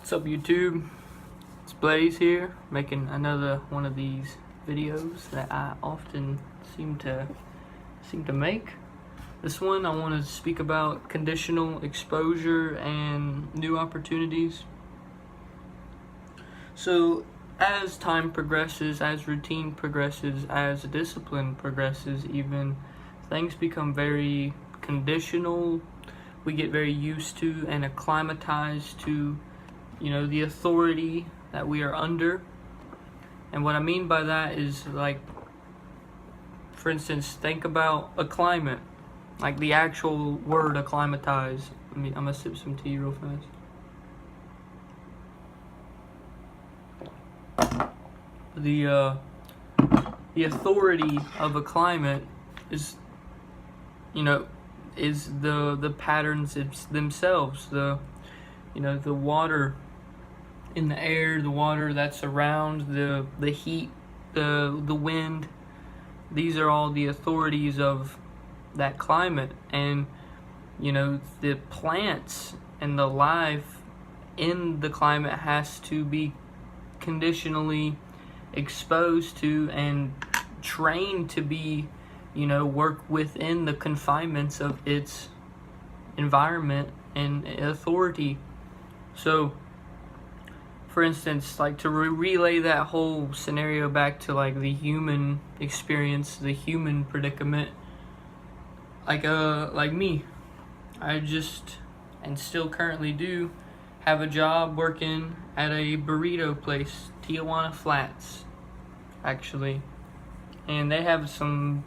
What's up, YouTube? It's Blaze here, making another one of these videos that I often seem to make. This one I want to speak about conditional exposure and new opportunities. So as time progresses, as routine progresses, as discipline progresses, even, things become very conditional. We get very used to and acclimatized to the authority that we are under. And what I mean by that is, like, for instance, think about a climate, like the actual word acclimatize. I'm gonna sip some tea real fast. The authority of a climate is the patterns themselves, the water in the air, the water that's around, the heat, the wind. These are all the authorities of that climate. And the plants and the life in the climate has to be conditionally exposed to and trained to be work within the confinements of its environment and authority. So for instance, like, to relay that whole scenario back to like the human experience, the human predicament, like me, I just, and still currently do, have a job working at a burrito place, Tijuana Flats, actually. And they have some,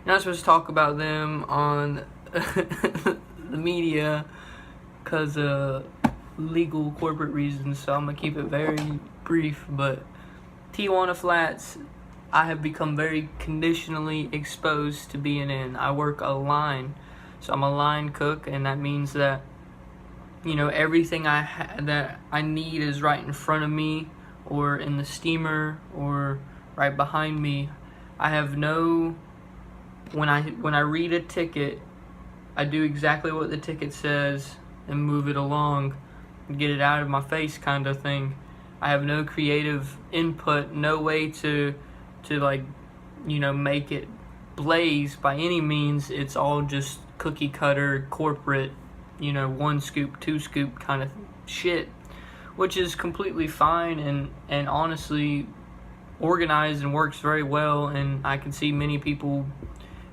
you're not supposed to talk about them on the media because legal corporate reasons, so I'm gonna keep it very brief. But Tijuana Flats, I have become very conditionally exposed to being in. I work a line, so I'm a line cook, and that means that everything that I need is right in front of me, or in the steamer, or right behind me. I have when I read a ticket, I do exactly what the ticket says and move it along, get it out of my face, kind of thing. I have no creative input, no way to make it blaze by any means. It's all just cookie cutter corporate, 1 scoop, 2 scoop kind of shit, which is completely fine and honestly organized and works very well. And I can see many people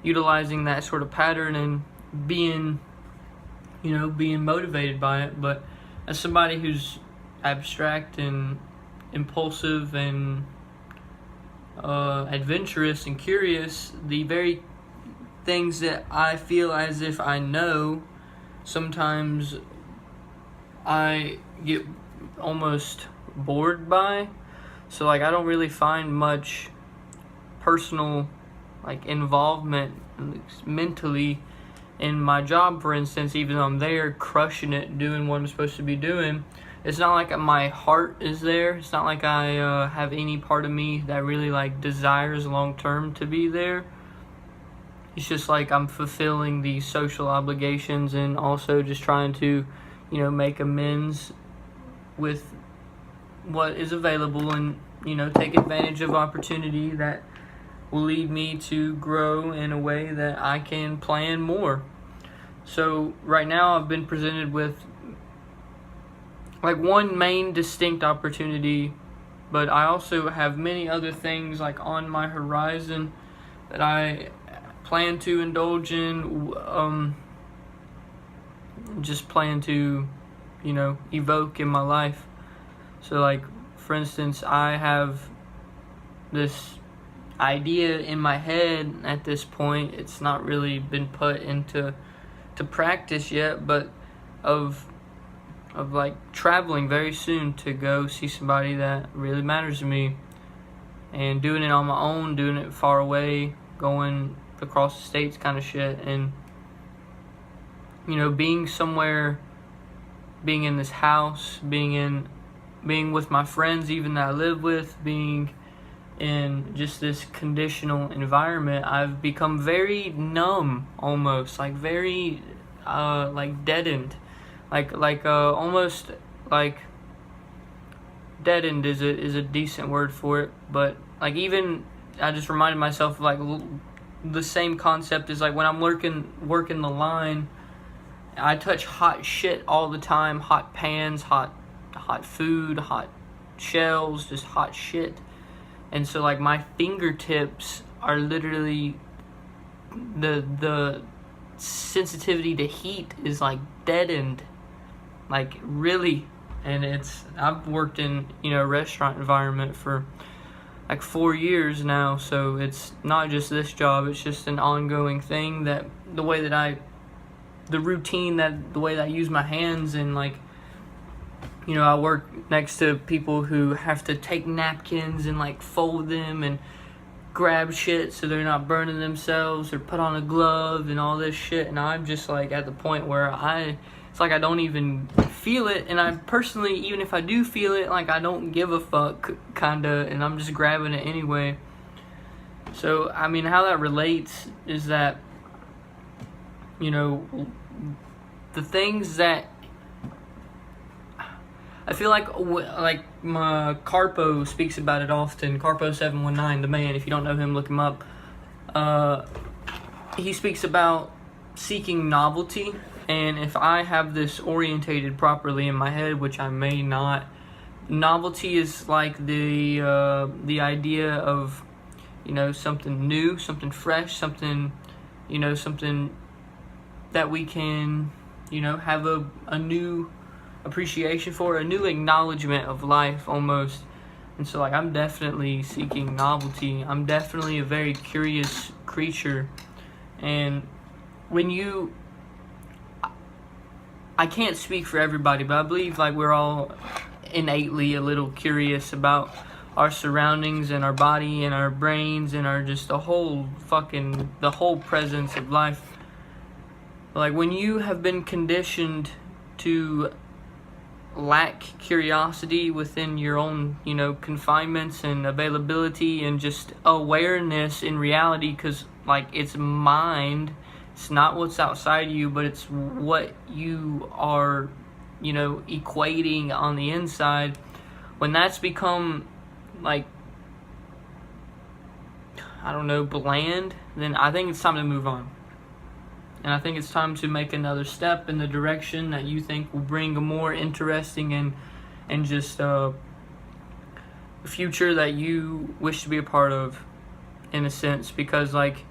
utilizing that sort of pattern and being motivated by it. But as somebody who's abstract and impulsive and adventurous and curious, the very things that I feel as if I know, sometimes I get almost bored by. So I don't really find much personal involvement mentally in my job, for instance. Even though I'm there crushing it, doing what I'm supposed to be doing, it's not like my heart is there. It's not like I have any part of me that really desires long term to be there. It's just like I'm fulfilling these social obligations and also just trying to make amends with what is available, and take advantage of opportunity that will lead me to grow in a way that I can plan more. So right now I've been presented with one main distinct opportunity, but I also have many other things on my horizon that I plan to indulge in, just plan to evoke in my life. So for instance, I have this idea in my head at this point. It's not really been put into practice yet, but of traveling very soon to go see somebody that really matters to me, and doing it on my own, doing it far away, going across the states kind of shit. And being somewhere, being in this house, being with my friends even that I live with, being in just this conditional environment, I've become very numb, almost very deadened, almost deadened is a decent word for it. But like, even I just reminded myself of like the same concept is like when I'm working the line, I touch hot shit all the time, hot pans, hot food, hot shells, just hot shit. And so like my fingertips are literally, the sensitivity to heat is like deadened, like really. And I've worked in, a restaurant environment for like 4 years now, so it's not just this job, it's just an ongoing thing, that the way that I use my hands. And like, I work next to people who have to take napkins and like fold them and grab shit so they're not burning themselves, or put on a glove and all this shit. And I'm just like at the point where it's like I don't even feel it. And I personally, even if I do feel it, like I don't give a fuck, kinda, and I'm just grabbing it anyway. So, I mean, how that relates is that, the things that I feel like my Carpo speaks about it often. Carpo 719, the man. If you don't know him, look him up. He speaks about seeking novelty, and if I have this orientated properly in my head, which I may not, novelty is like the idea of something new, something fresh, something something that we can have a new appreciation for, a new acknowledgement of life almost. And so like I'm definitely seeking novelty. I'm definitely a very curious creature. And when I can't speak for everybody, but I believe like we're all innately a little curious about our surroundings and our body and our brains and our just the whole presence of life. Like when you have been conditioned to lack curiosity within your own, confinements and availability and just awareness in reality, because like it's mind, it's not what's outside you, but it's what you are, equating on the inside. When that's become like, I don't know, bland, then I think it's time to move on. And I think it's time to make another step in the direction that you think will bring a more interesting and just future that you wish to be a part of, in a sense. Because like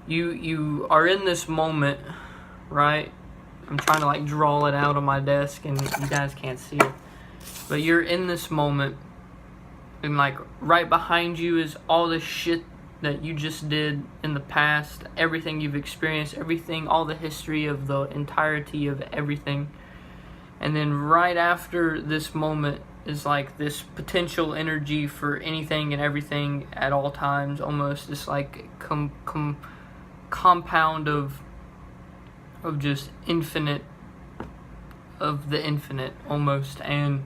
you are in this moment, right? I'm trying to like draw it out on my desk and you guys can't see it. But you're in this moment, and like right behind you is all this shit that you just did in the past, everything you've experienced, everything, all the history of the entirety of everything. And then right after this moment is like this potential energy for anything and everything at all times, almost this like compound of just infinite, of the infinite almost. And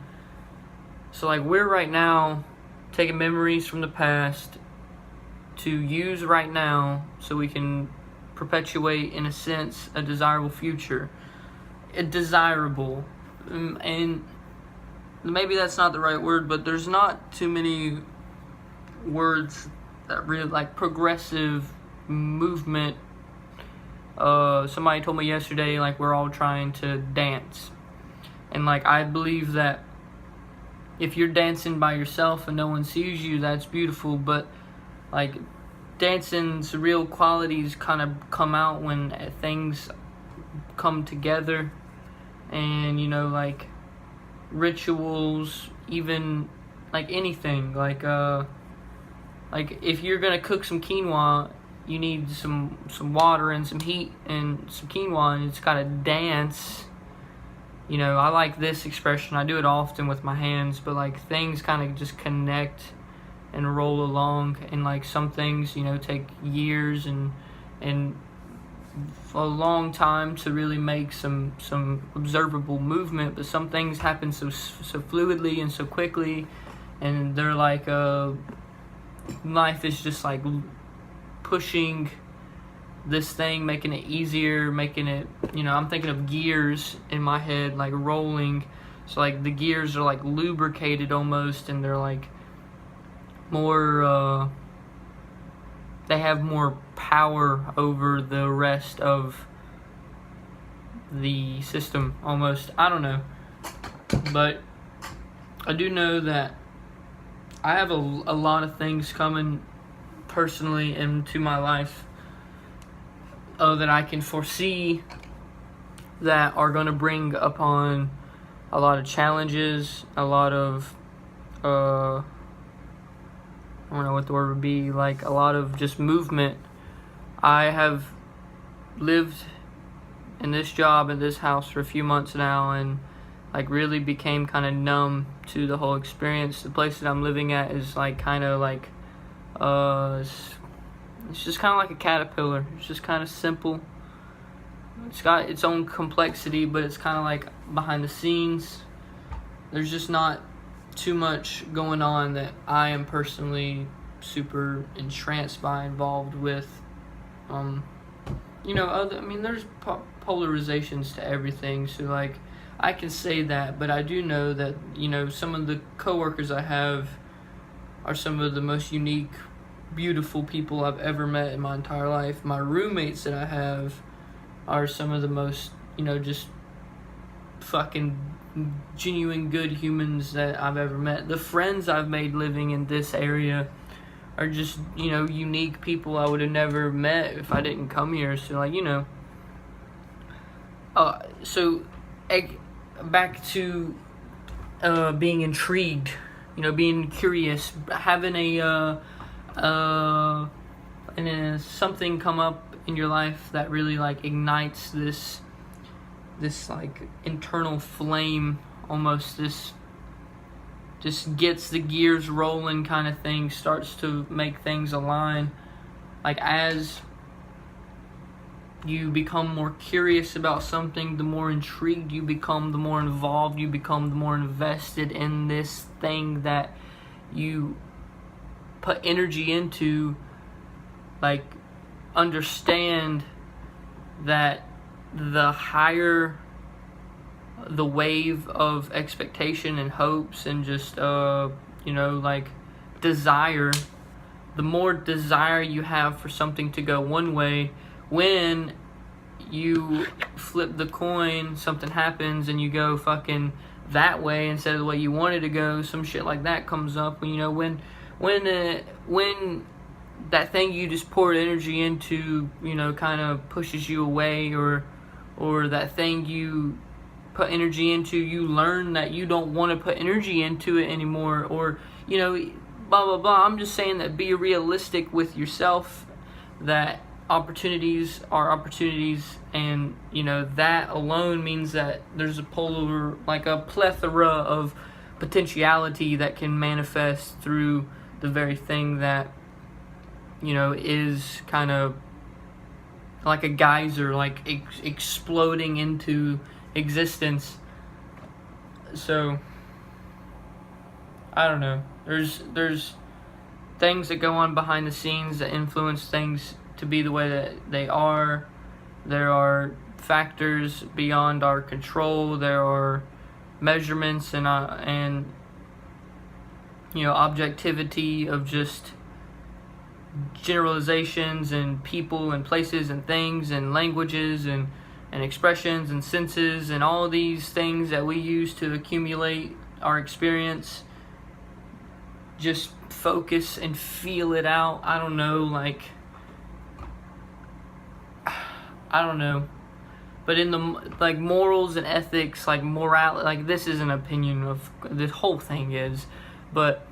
so like we're right now taking memories from the past to use right now so we can perpetuate, in a sense, a desirable future. And maybe that's not the right word, but there's not too many words that really, like progressive movement. Somebody told me yesterday, like, we're all trying to dance. And like, I believe that if you're dancing by yourself and no one sees you, that's beautiful, but like dancing's real qualities kind of come out when things come together. And like rituals, even like anything, like if you're gonna cook some quinoa, you need some water and some heat and some quinoa, and it's gotta dance. I like this expression, I do it often with my hands, but like things kind of just connect and roll along. And like some things take years and a long time to really make some observable movement, but some things happen so fluidly and so quickly, and they're like life is just like pushing this thing, making it easier, making it I'm thinking of gears in my head, like rolling So like the gears are like lubricated almost, and they're like more they have more power over the rest of the system almost. I don't know, but I do know that I have a lot of things coming personally into my life that I can foresee that are going to bring upon a lot of challenges, a lot of I don't know what the word would be, like a lot of just movement. I have lived in this job at this house for a few months now, and like really became kind of numb to the whole experience. The place that I'm living at is like kind of like it's just kind of like a caterpillar. It's just kind of simple. It's got its own complexity, but it's kind of like behind the scenes. There's just not too much going on that I am personally super entranced by, involved with. There's polarizations to everything, so like I can say that, but I do know that, some of the coworkers I have are some of the most unique, beautiful people I've ever met in my entire life. My roommates that I have are some of the most, just fucking genuine good humans that I've ever met. The friends I've made living in this area are just, unique people I would have never met if I didn't come here. So, like, back to being intrigued, being curious, having something come up in your life that really like ignites this like internal flame, almost this just gets the gears rolling kind of thing, starts to make things align. Like as you become more curious about something, the more intrigued you become, the more involved you become, the more invested in this thing that you put energy into. Like, understand that the higher the wave of expectation and hopes and just like desire, the more desire you have for something to go one way. When you flip the coin, something happens and you go fucking that way instead of the way you wanted to go, some shit like that comes up. When that thing you just poured energy into, kind of pushes you away, or that thing you put energy into, you learn that you don't want to put energy into it anymore, or blah blah blah. I'm just saying that be realistic with yourself, that opportunities are opportunities, and that alone means that there's a plethora of potentiality that can manifest through the very thing that is kind of like a geyser, like exploding into existence. So I don't know, there's things that go on behind the scenes that influence things to be the way that they are. There are factors beyond our control. There are measurements and objectivity of just generalizations and people and places and things and languages and expressions and senses and all these things that we use to accumulate our experience. Just focus and feel it out. I don't know, but in the morals and ethics, like morality, this is an opinion of this whole thing is, but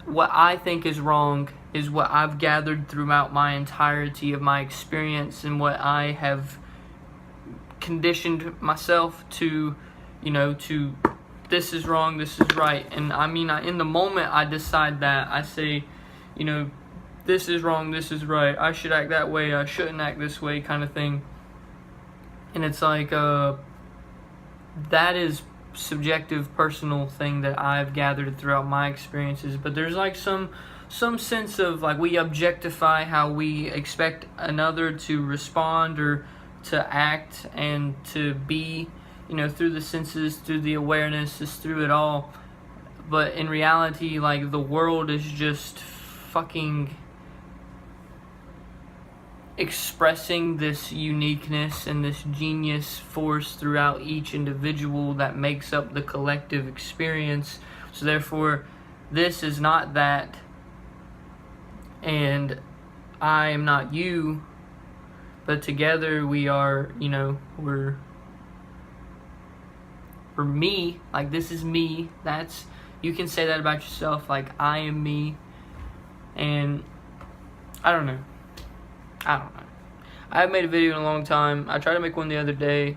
what I think is wrong is what I've gathered throughout my entirety of my experience, and what I have conditioned myself to, to this is wrong, this is right. And in the moment I decide that, I say, this is wrong, this is right, I should act that way, I shouldn't act this way, kind of thing. And it's like, that is subjective, personal thing that I've gathered throughout my experiences. But there's like some sense of like we objectify how we expect another to respond or to act and to be you know, through the senses, through the awareness, is through it all. But in reality, like, the world is just fucking expressing this uniqueness and this genius force throughout each individual that makes up the collective experience. So therefore, this is not that, and I am not you, but together we are, you know, we're me. Like, this is me. That's, you can say that about yourself, like, I am me. And I don't know. I haven't made a video in a long time. I tried to make one the other day. It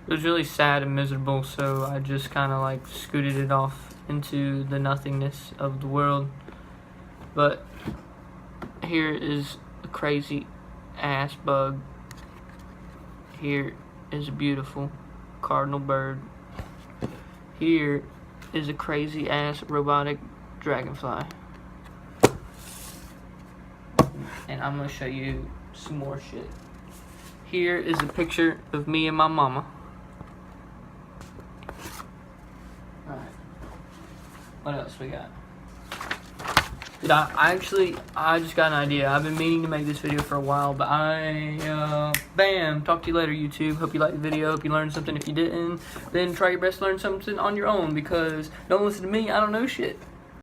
was really sad and miserable, so I just kind of like scooted it off into the nothingness of the world. But here is a crazy ass bug. Here is a beautiful cardinal bird. Here is a crazy ass robotic dragonfly. And I'm gonna show you some more shit. Here is a picture of me and my mama. Alright. What else we got? Dude, I just got an idea. I've been meaning to make this video for a while, but bam! Talk to you later, YouTube. Hope you liked the video. Hope you learned something. If you didn't, then try your best to learn something on your own, because don't listen to me. I don't know shit.